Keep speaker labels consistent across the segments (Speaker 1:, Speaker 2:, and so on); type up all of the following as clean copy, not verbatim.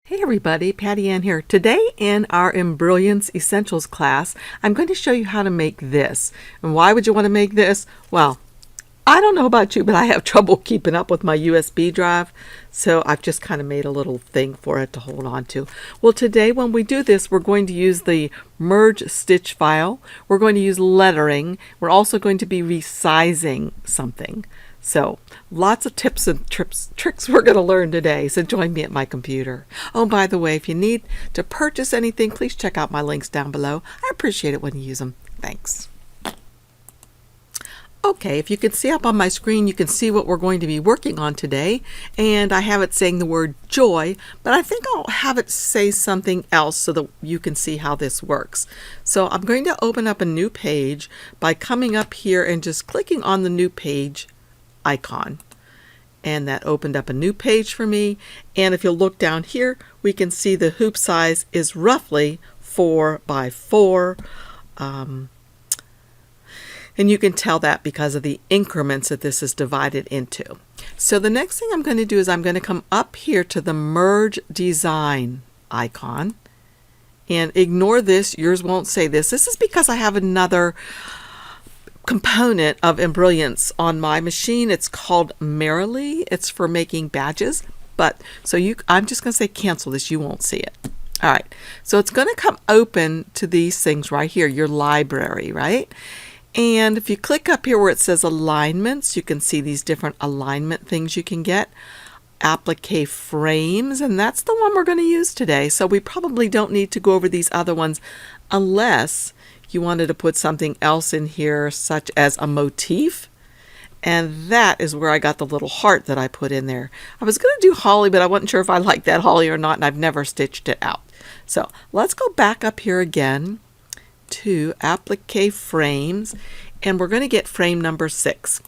Speaker 1: Hey everybody, Patty Ann here. Today in our Embrilliance Essentials class, I'm going to show you how to make this. And why would you want to make this? Well, I don't know about you, but I have trouble keeping up with my USB drive, so I've just kind of made a little thing for it to hold on to. Well, today when we do this, we're going to use the merge stitch file. We're going to use lettering. We're also going to be resizing something. So lots of tips and tricks we're going to learn today. So join me at my computer. Oh, by the way, if you need to purchase anything, please check out my links down below. I appreciate it when you use them. Thanks. Okay, if you can see up on my screen, you can see what we're going to be working on today. And I have it saying the word joy, but I think I'll have it say something else so that you can see how this works. So I'm going to open up a new page by coming up here and just clicking on the new page icon, and that opened up a new page for me. And if you'll look down here, we can see the hoop size is roughly 4 by 4, and you can tell that because of the increments that this is divided into. So the next thing I'm going to do is I'm going to come up here to the merge design icon, and ignore this, yours won't say this. This is because I have another component of Embrilliance on my machine. It's called Merrily. It's for making badges, but I'm just going to say cancel this. You won't see it. All right, so it's going to come open to these things right here, your library, right? And if you click up here where it says alignments, you can see these different alignment things you can get. Applique frames, and that's the one we're going to use today. So we probably don't need to go over these other ones unless you wanted to put something else in here, such as a motif, and that is where I got the little heart that I put in there. I was going to do holly, but I wasn't sure if I liked that holly or not, and I've never stitched it out. So let's go back up here again to applique frames, and we're going to get frame number 6.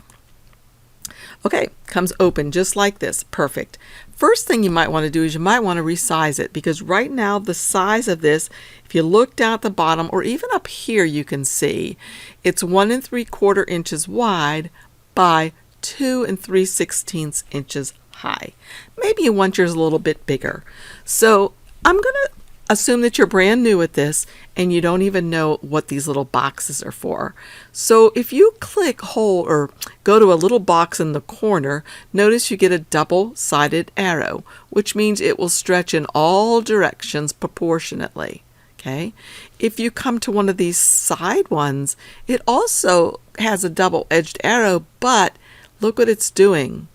Speaker 1: Okay, comes open just like this. Perfect. First thing you might want to do is you might want to resize it, because right now the size of this, if you look down at the bottom or even up here, you can see it's 1 3/4 inches wide by 2 3/16 inches high. Maybe you want yours a little bit bigger. So I'm going to assume that you're brand new at this and you don't even know what these little boxes are for. So if you click hold or go to a little box in the corner, notice you get a double-sided arrow, which means it will stretch in all directions proportionately. Okay. If you come to one of these side ones, it also has a double-edged arrow, but look what it's doing.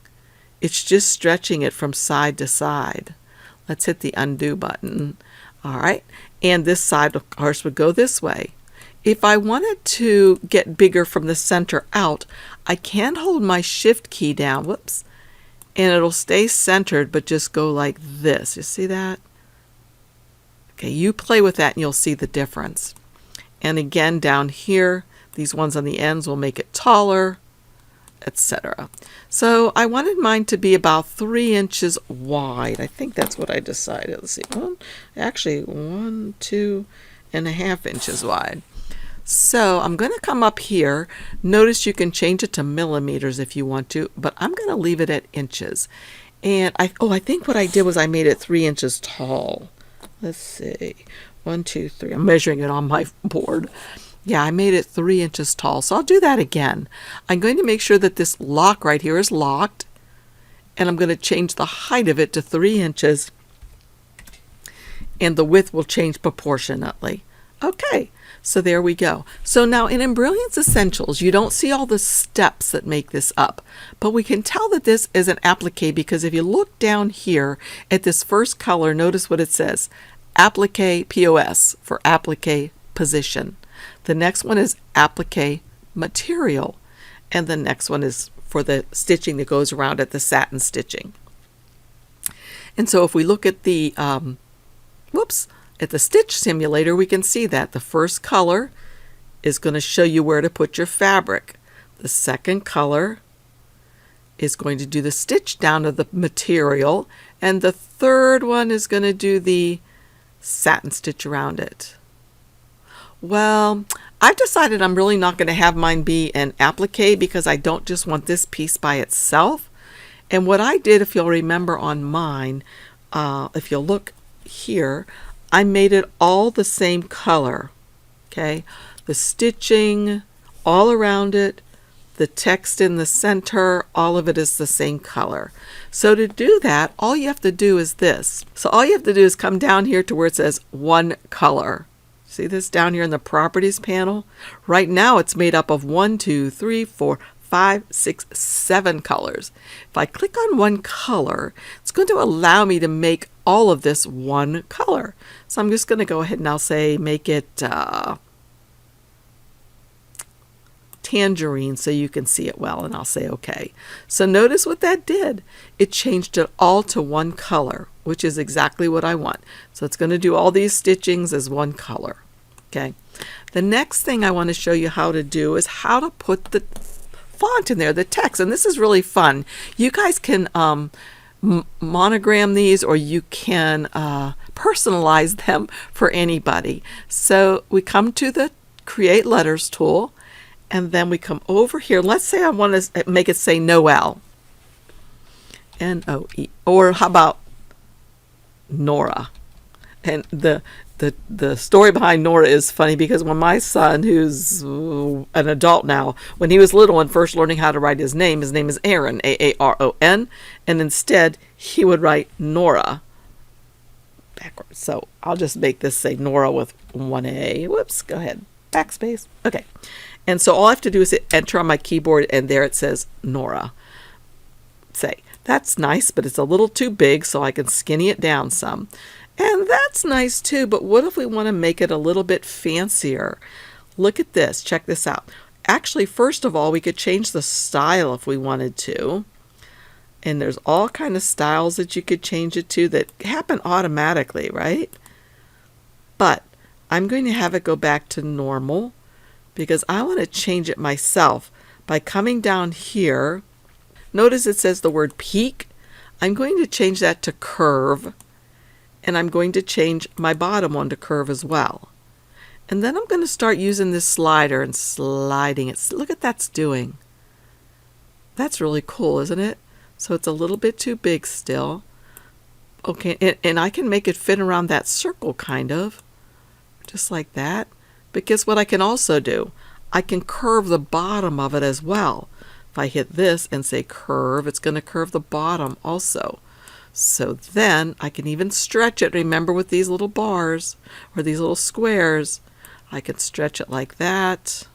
Speaker 1: It's just stretching it from side to side. Let's hit the undo button. All right, and this side, of course, would go this way. If I wanted to get bigger from the center out, I can hold my shift key down, whoops, and it'll stay centered, but just go like this. You see that? Okay, you play with that and you'll see the difference. And again, down here, these ones on the ends will make it taller, etc. So I wanted mine to be about 3 inches wide. I think that's what I decided. Let's see. Actually, 1, 2.5 inches wide. So I'm going to come up here. Notice you can change it to millimeters if you want to, but I'm going to leave it at inches. And I think what I did was I made it 3 inches tall. Let's see. 1, 2, 3. I'm measuring it on my board. Yeah, I made it 3 inches tall, so I'll do that again. I'm going to make sure that this lock right here is locked, and I'm going to change the height of it to 3 inches, and the width will change proportionately. Okay, so there we go. So now in Embrilliance Essentials, you don't see all the steps that make this up, but we can tell that this is an applique because if you look down here at this first color, notice what it says, applique POS for applique position. The next one is applique material, and the next one is for the stitching that goes around it, the satin stitching. And so if we look at the at the stitch simulator, we can see that the first color is going to show you where to put your fabric. The second color is going to do the stitch down of the material, and the third one is going to do the satin stitch around it. Well, I've decided I'm really not going to have mine be an applique because I don't just want this piece by itself. And what I did, if you'll remember on mine, if you'll look here, I made it all the same color. Okay, the stitching all around it, the text in the center, all of it is the same color. So to do that, all you have to do is this. So all you have to do is come down here to where it says one color. See this down here in the properties panel? Right now it's made up of 1, 2, 3, 4, 5, 6, 7 colors. If I click on one color, it's going to allow me to make all of this one color. So I'm just going to go ahead and I'll say make it tangerine so you can see it well, and I'll say okay. So notice what that did. It changed it all to one color, which is exactly what I want. So it's going to do all these stitchings as one color. Okay. The next thing I want to show you how to do is how to put the font in there, the text, and this is really fun. You guys can monogram these, or you can personalize them for anybody. So we come to the Create Letters tool, and then we come over here. Let's say I want to make it say Noel. N-O-E. Or how about Nora? And the story behind Nora is funny, because when my son, who's an adult now, when he was little and first learning how to write his name is Aaron, A-A-R-O-N, and instead he would write Nora backwards. So I'll just make this say Nora with one A. Whoops, go ahead. Backspace. Okay. And so all I have to do is hit enter on my keyboard, and there it says Nora. Say, that's nice, but it's a little too big, so I can skinny it down some. And that's nice too, but what if we want to make it a little bit fancier? Look at this. Check this out. Actually, first of all, we could change the style if we wanted to. And there's all kind of styles that you could change it to that happen automatically, right? But I'm going to have it go back to normal, because I want to change it myself by coming down here. Notice it says the word peak. I'm going to change that to curve, and I'm going to change my bottom one to curve as well. And then I'm going to start using this slider and sliding it. Look at that's doing. That's really cool, isn't it? So it's a little bit too big still. Okay, and I can make it fit around that circle kind of, just like that. But guess what I can also do? I can curve the bottom of it as well. If I hit this and say curve, it's going to curve the bottom also. So then I can even stretch it. Remember, with these little bars or these little squares, I can stretch it like that.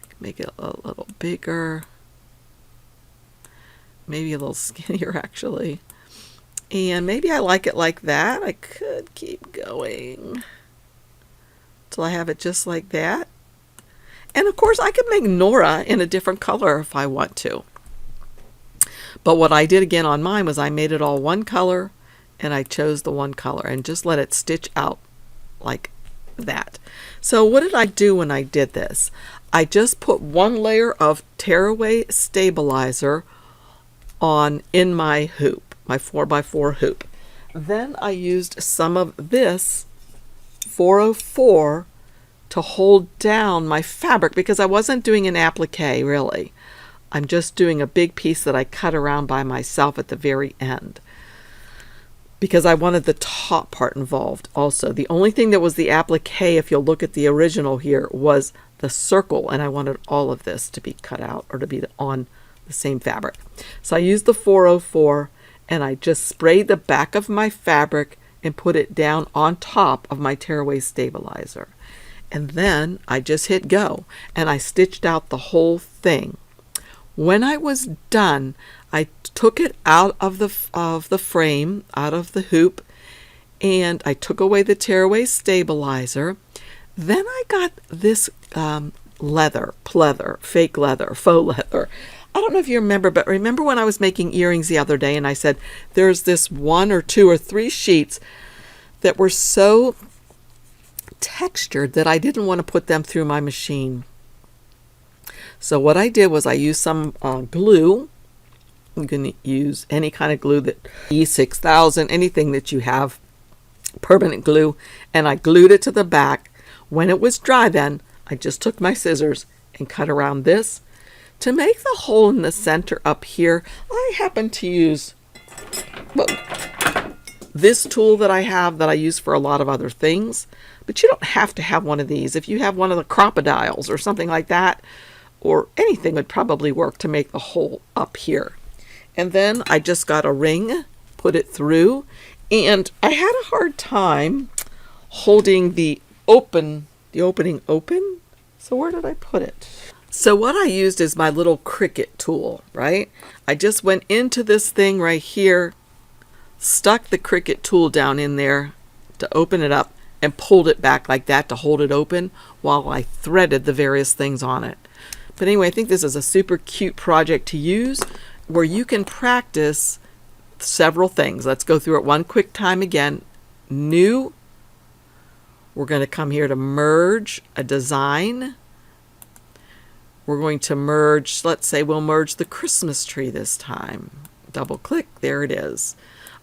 Speaker 1: I can make it a little bigger. Maybe a little skinnier actually. And maybe I like it like that. I could keep going till I have it just like that. And of course I could make Nora in a different color if I want to. But what I did again on mine was I made it all one color, and I chose the one color and just let it stitch out like that. So what did I do when I did this? I just put one layer of tearaway stabilizer on in my hoop, my 4x4 hoop. Then I used some of this 404 to hold down my fabric, because I wasn't doing an applique really. I'm just doing a big piece that I cut around by myself at the very end, because I wanted the top part involved also. The only thing that was the applique, if you'll look at the original here, was the circle, and I wanted all of this to be cut out or to be on the same fabric. So I used the 404, and I just sprayed the back of my fabric and put it down on top of my tearaway stabilizer. And then I just hit go, and I stitched out the whole thing. When I was done, I took it out of the frame, out of the hoop, and I took away the tearaway stabilizer. Then I got this fake leather, faux leather. I don't know if you remember, but remember when I was making earrings the other day and I said there's this 1 or 2 or 3 sheets that were so textured that I didn't want to put them through my machine. So what I did was I used some glue. You can use any kind of glue, that E6000, anything that you have, permanent glue, and I glued it to the back. When it was dry, then I just took my scissors and cut around this. To make the hole in the center up here, I happen to use, well, this tool that I have that I use for a lot of other things, but you don't have to have one of these. If you have one of the crocodiles or something like that, or anything would probably work to make the hole up here. And then I just got a ring, put it through, and I had a hard time holding the opening open. So where did I put it? So what I used is my little Cricut tool, right? I just went into this thing right here, stuck the Cricut tool down in there to open it up, and pulled it back like that to hold it open while I threaded the various things on it. But anyway, I think this is a super cute project to use where you can practice several things. Let's go through it one quick time again. New. We're going to come here to merge a design. We're going to merge, let's say we'll merge the Christmas tree this time. Double click, there it is.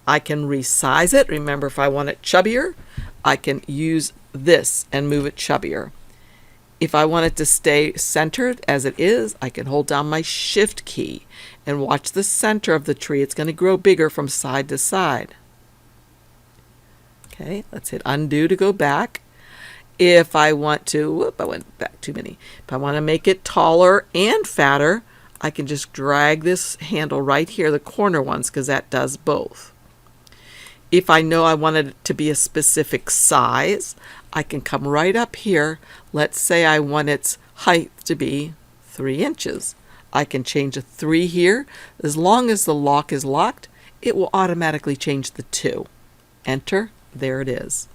Speaker 1: I can resize it. Remember, if I want it chubbier, I can use this and move it chubbier. If I want it to stay centered as it is, I can hold down my Shift key and watch the center of the tree. It's going to grow bigger from side to side. Okay, let's hit undo to go back. If I want to, whoop, I went back too many. If I want to make it taller and fatter, I can just drag this handle right here, the corner ones, because that does both. If I know I wanted it to be a specific size, I can come right up here. Let's say I want its height to be 3 inches. I can change a 3 here. As long as the lock is locked, it will automatically change the 2. Enter. There it is.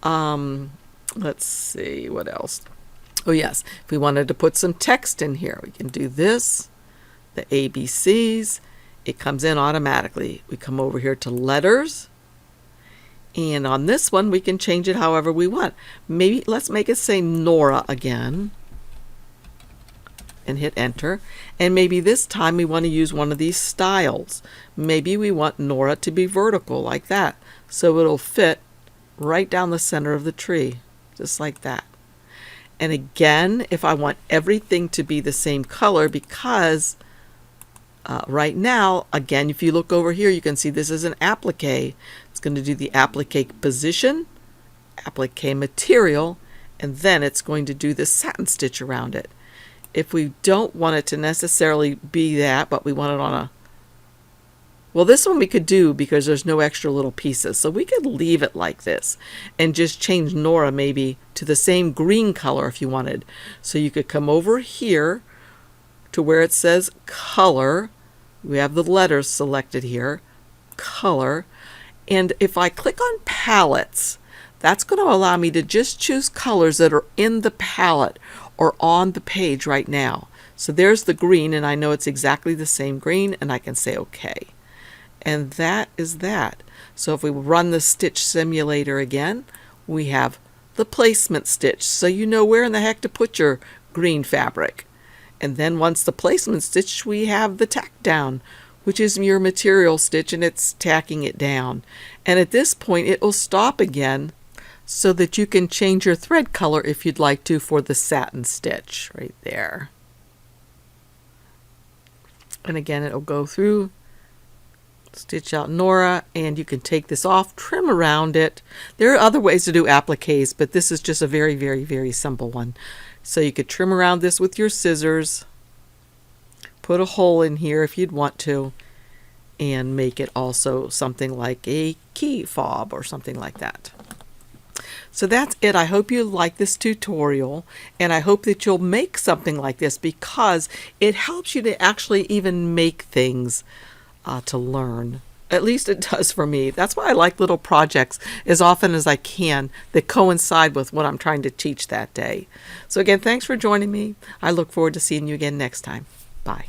Speaker 1: Let's see what else. Oh yes, if we wanted to put some text in here, we can do this. The ABCs. It comes in automatically. We come over here to letters. And on this one, we can change it however we want. Maybe let's make it say Nora again. And hit enter. And maybe this time we want to use one of these styles. Maybe we want Nora to be vertical like that. So it'll fit right down the center of the tree. Just like that. And again, if I want everything to be the same color, because right now, again, if you look over here, you can see this is an applique. It's going to do the applique position, applique material, and then it's going to do the satin stitch around it. If we don't want it to necessarily be that, but we want it on a, well, this one we could do because there's no extra little pieces. So we could leave it like this and just change Nora maybe to the same green color if you wanted. So you could come over here to where it says color. We have the letters selected here, color. And if I click on palettes, that's going to allow me to just choose colors that are in the palette or on the page right now. So there's the green, and I know it's exactly the same green, and I can say OK. And that is that. So if we run the stitch simulator again, we have the placement stitch. So you know where in the heck to put your green fabric. And then once the placement stitch, we have the tack down, which is your material stitch, and it's tacking it down. And at this point, it will stop again so that you can change your thread color if you'd like to for the satin stitch right there. And again, it'll go through, stitch out Nora, and you can take this off, trim around it. There are other ways to do appliques, but this is just a very, very, very simple one. So you could trim around this with your scissors, put a hole in here if you'd want to, and make it also something like a key fob or something like that. So that's it. I hope you like this tutorial, and I hope that you'll make something like this because it helps you to actually even make things to learn. At least it does for me. That's why I like little projects as often as I can that coincide with what I'm trying to teach that day. So again, thanks for joining me. I look forward to seeing you again next time. Bye.